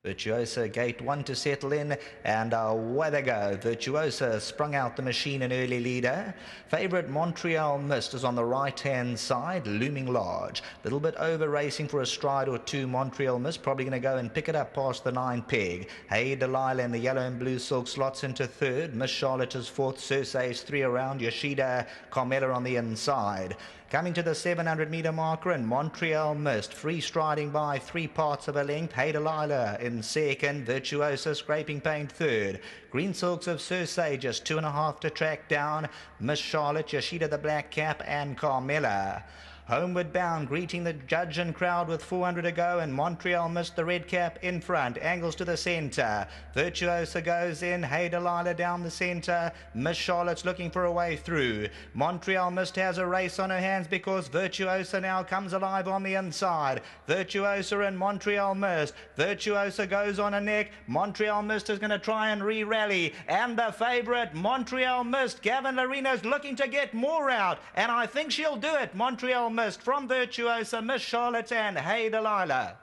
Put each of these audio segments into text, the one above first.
Virtuosa gate 1 to settle in, and away they go. Virtuosa sprung out the machine, an early leader. Favourite Montreal Mist is on the right-hand side, looming large. Little bit over racing for a stride or two. Montreal Mist probably going to go and pick it up past the 9 peg. Hey Delilah in the yellow and blue silk slots into third. Miss Charlotte is fourth. Circe is 3 around. Yoshida, Carmela on the inside. Coming to the 700-metre marker, and Montreal Mist free striding by 3 parts of a length. Hey Delilah in second, Virtuosa scraping paint third. Green Silks of Circe just 2.5 to track down. Miss Charlotte, Yoshida the black cap, and Carmela. Homeward bound, greeting the judge and crowd with 400 to go, and Montreal Mist, the red cap, in front. Angles to the centre. Virtuosa goes in. Hey Delilah down the centre. Miss Charlotte's looking for a way through. Montreal Mist has a race on her hands because Virtuosa now comes alive on the inside. Virtuosa and Montreal Mist. Virtuosa goes on a neck. Montreal Mist is going to try and re-rally. And the favourite, Montreal Mist. Gavin Larina's looking to get more out, and I think she'll do it. Montreal Mist from Virtuosa, Miss Charlotte, and Hey Delilah.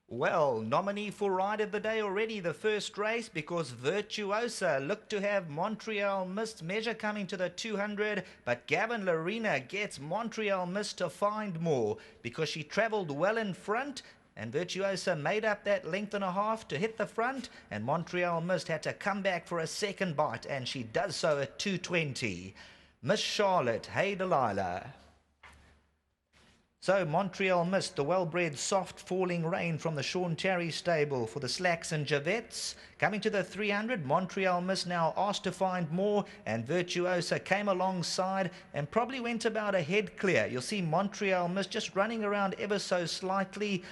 Well, nominee for Ride of the Day already, the first race, because Virtuosa looked to have Montreal Mist measure coming to the 200, but Gavin Larina gets Montreal Mist to find more because she travelled well in front, and Virtuosa made up that length and a half to hit the front, and Montreal Mist had to come back for a second bite, and she does so at 2:20. Miss Charlotte, Hey Delilah. So Montreal Mist, the well-bred soft falling rain from the Sean Terry stable for the Slacks and Javets. Coming to the 300, Montreal Mist now asked to find more, and Virtuosa came alongside and probably went about a head clear. You'll see Montreal Mist just running around ever so slightly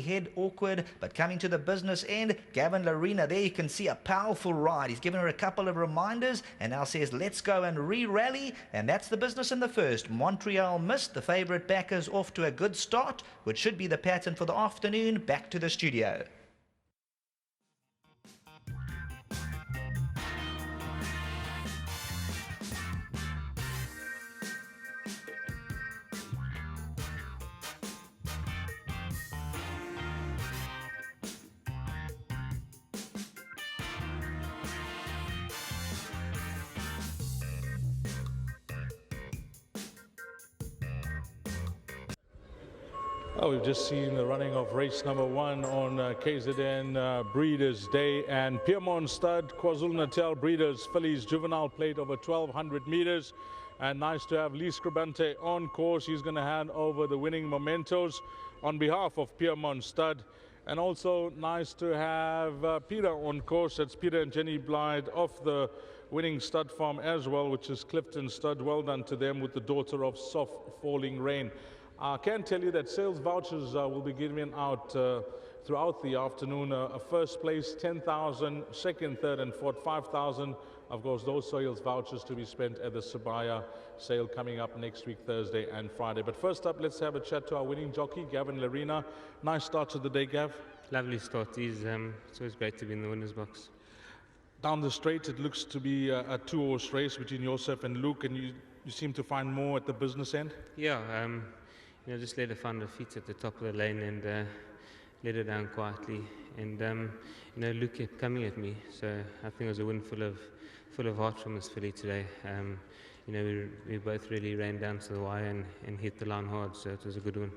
head awkward, but coming to the business end, Gavin Larina, there you can see a powerful ride. He's given her a couple of reminders and now says, let's go and re-rally, and that's the business in the first. Montreal Mist, the favourite backers, off to a good start, which should be the pattern for the afternoon. Back to the studio. Oh, we've just seen the running of race number 1 on KZN Breeders' Day, and Piedmont Stud, KwaZulu-Natal Breeders, Fillies Juvenile Plate over 1,200 meters. And nice to have Lee Scribante on course. He's going to hand over the winning mementos on behalf of Piedmont Stud. And also nice to have Peter on course. That's Peter and Jenny Blythe of the winning stud farm as well, which is Clifton Stud. Well done to them with the daughter of Soft Falling Rain. I can tell you that sales vouchers will be given out throughout the afternoon. A first place 10,000, second, third and fourth 5,000. Of course, those sales vouchers to be spent at the Sabaya sale coming up next week, Thursday and Friday. But first up, let's have a chat to our winning jockey, Gavin Larina. Nice start to the day, Gav. Lovely start. It's always great to be in the winner's box. Down the straight, it looks to be a 2-horse race between yourself and Luke, and you seem to find more at the business end? Yeah, just let her find her feet at the top of the lane and let her down quietly. And Luke kept coming at me, so I think it was a win full of heart from this filly today. We both really ran down to the wire and hit the line hard, so it was a good win.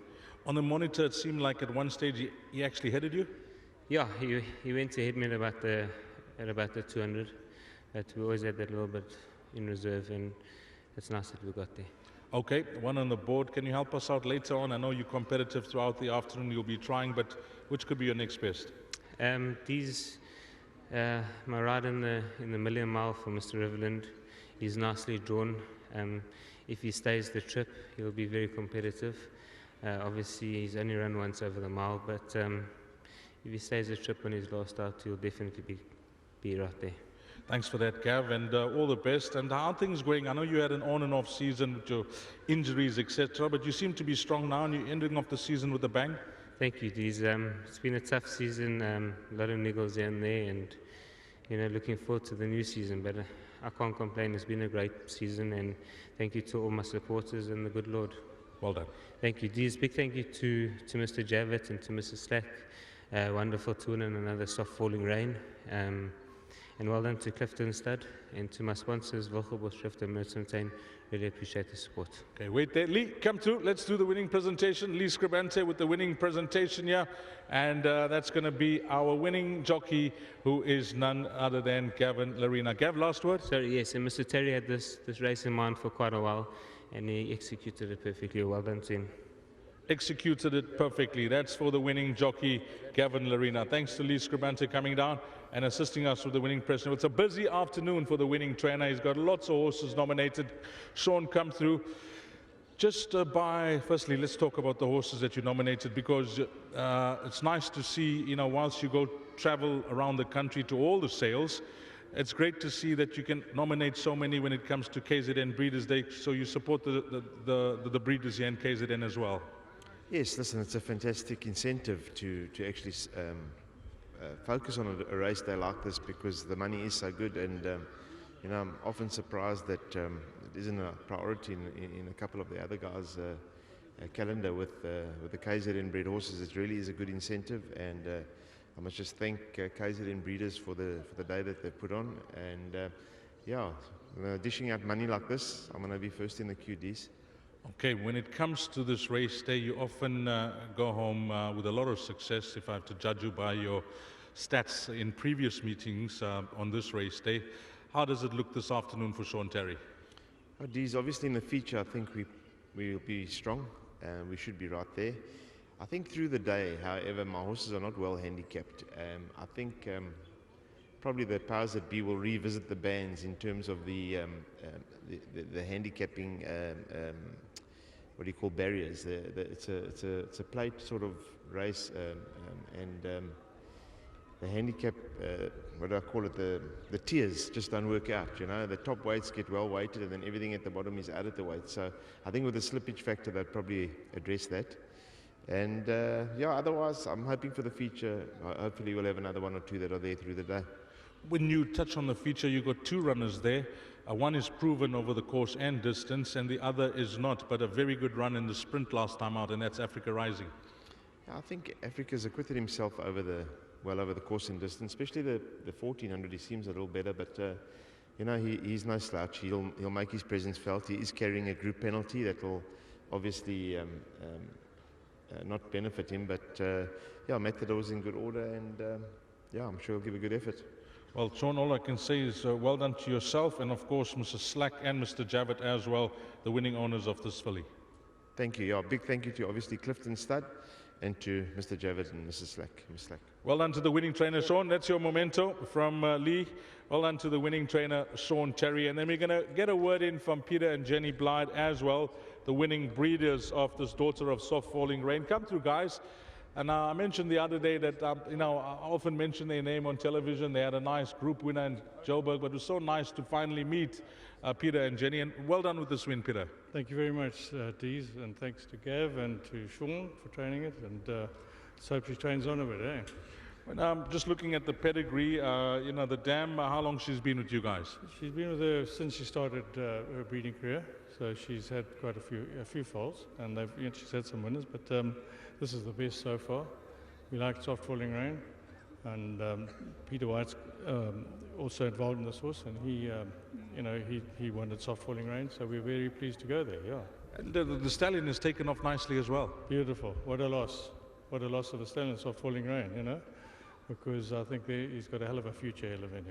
On the monitor, it seemed like at one stage he actually headed you? Yeah, he went to head me at about the 200, but we always had that little bit in reserve, and it's nice that we got there. Okay, one on the board. Can you help us out later on? I know you're competitive throughout the afternoon. You'll be trying, but which could be your next best? My ride in the Million Mile for Mr. Riverland is nicely drawn. If he stays the trip, he'll be very competitive. Obviously, he's only run once over the mile, but if he stays the trip on his last out, he'll definitely be right there. Thanks for that, Gav, and all the best. And how are things going? I know you had an on and off season with your injuries, etc., but you seem to be strong now, and you're ending off the season with a bang. Thank you, Deez. It's been a tough season, a lot of niggles here and there, and looking forward to the new season. But I can't complain. It's been a great season, and thank you to all my supporters and the good Lord. Well done. Thank you, Deez. Big thank you to Mr. Javet and to Mrs. Slack. Wonderful to win in another soft falling rain. And well done to Clifton Stud and to my sponsors, Wilgerbos, Schrift and Mertontain. Really appreciate the support. Okay, wait there. Lee, come through. Let's do the winning presentation. Lee Scribante with the winning presentation here. And that's going to be our winning jockey, who is none other than Gavin Larina. Gav, last word? Sorry, yes. And Mr. Terry had this race in mind for quite a while, and he executed it perfectly. Well done to him. Executed it perfectly. That's for the winning jockey, Gavin Larina. Thanks to Lee Scribante coming down and assisting us with the winning presentation. It's a busy afternoon for the winning trainer. He's got lots of horses nominated. Sean, come through. Just firstly, let's talk about the horses that you nominated, because it's nice to see, whilst you go travel around the country to all the sales, it's great to see that you can nominate so many when it comes to KZN Breeders' Day, so you support the breeders here in KZN as well. Yes, listen, it's a fantastic incentive to actually focus on a race day like this, because the money is so good, and I'm often surprised that it isn't a priority in a couple of the other guys' calendar with the KZN bred horses. It really is a good incentive, and I must just thank KZN Breeders for the day that they've put on, and dishing out money like this, I'm going to be first in the QDs. Okay, when it comes to this race day, you often go home with a lot of success, if I have to judge you by your stats in previous meetings on this race day. How does it look this afternoon for Sean Terry? Deez, obviously in the feature, I think we'll be strong, and we should be right there. I think through the day, however, my horses are not well handicapped. I think probably the powers that be will revisit the bands in terms of the handicapping, what do you call, barriers. It's a plate sort of race, and the handicap, what do I call it, the tiers just don't work out. The top weights get well weighted, and then everything at the bottom is out of the weight. So I think with the slippage factor, they'll probably address that. And otherwise, I'm hoping for the feature. Hopefully we'll have another one or two that are there through the day. When you touch on the feature, you've got two runners there. One is proven over the course and distance, and the other is not, but a very good run in the sprint last time out, and that's Africa Rising. I think Africa's acquitted himself over the course and distance, especially the 1400. He seems a little better, but he's no slouch. He'll make his presence felt. He is carrying a group penalty that will obviously not benefit him, but Matador was in good order, and I'm sure he'll give a good effort. Well, Sean, all I can say is well done to yourself, and of course Mr. Slack and Mr. Javet as well, the winning owners of this filly. Thank you. A big thank you to obviously Clifton Stud and to Mr. Javet and Mrs. Slack. Ms. Slack. Well done to the winning trainer, Sean. That's your memento from Lee. Well done to the winning trainer, Sean Terry. And then we're going to get a word in from Peter and Jenny Blyde as well, the winning breeders of this Daughter of Soft Falling Rain. Come through, guys. And I mentioned the other day that, I often mention their name on television. They had a nice group winner in Joburg, but it was so nice to finally meet Peter and Jenny. And well done with this win, Peter. Thank you very much, Deez, and thanks to Gav and to Sean for training it. And let's hope she trains on a bit, eh? Well, just looking at the pedigree, the dam, how long she's been with you guys? She's been with her since she started her breeding career. So she's had quite a few foals, and she's had some winners, but this is the best so far. We like Soft Falling Rain, and Peter White's also involved in this horse, and he wanted Soft Falling Rain, so we're very pleased to go there. Yeah. And the stallion has taken off nicely as well. Beautiful. What a loss! What a loss of the stallion, Soft Falling Rain. Because I think he's got a hell of a future ahead of him.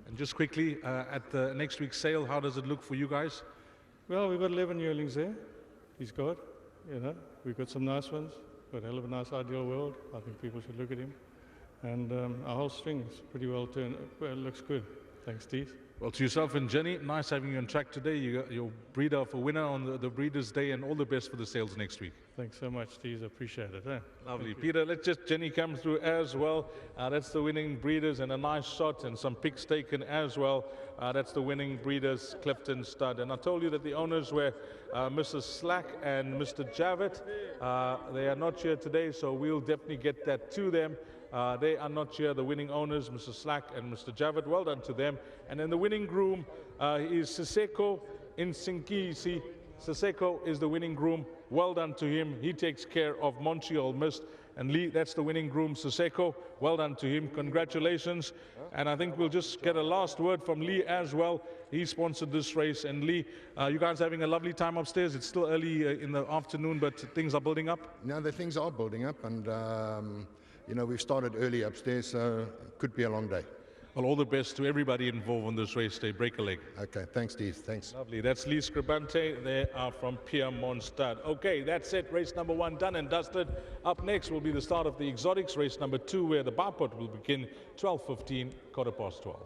And just quickly, at the next week's sale, how does it look for you guys? Well, we've got 11 yearlings there. He's got, we've got some nice ones. Got a hell of a nice Ideal World. I think people should look at him. And our whole string is pretty well turned. Well, it looks good. Thanks, Steve. Well, to yourself and Jenny, nice having you on track today. You got your breeder for winner on the Breeders' Day, and all the best for the sales next week. Thanks so much, Steve. I appreciate it. Lovely. Peter, let's just Jenny come through as well. That's the winning breeders, and a nice shot and some picks taken as well. That's the winning breeders, Clifton Stud. And I told you that the owners were Mrs. Slack and Mr. Javet. They are not here today, so we'll definitely get that to them. They are not here, the winning owners, Mr. Slack and Mr. Javid. Well done to them. And then the winning groom is Siseko Insinkisi. Siseko is the winning groom. Well done to him. He takes care of Montreal Mist. And Lee, that's the winning groom, Siseko. Well done to him. Congratulations. And I think we'll just get a last word from Lee as well. He sponsored this race. And Lee, you guys having a lovely time upstairs? It's still early in the afternoon, but things are building up? No, the things are building up. And, you know, we've started early upstairs, so it could be a long day. Well, all the best to everybody involved on this race day. Break a leg. Okay, thanks, Steve. Thanks. Lovely. That's Lee Scribante. They are from Piedmont Stud. Okay, that's it. Race number 1 done and dusted. Up next will be the start of the exotics. Race number 2, where the bar pot will begin 12:15, 12:15.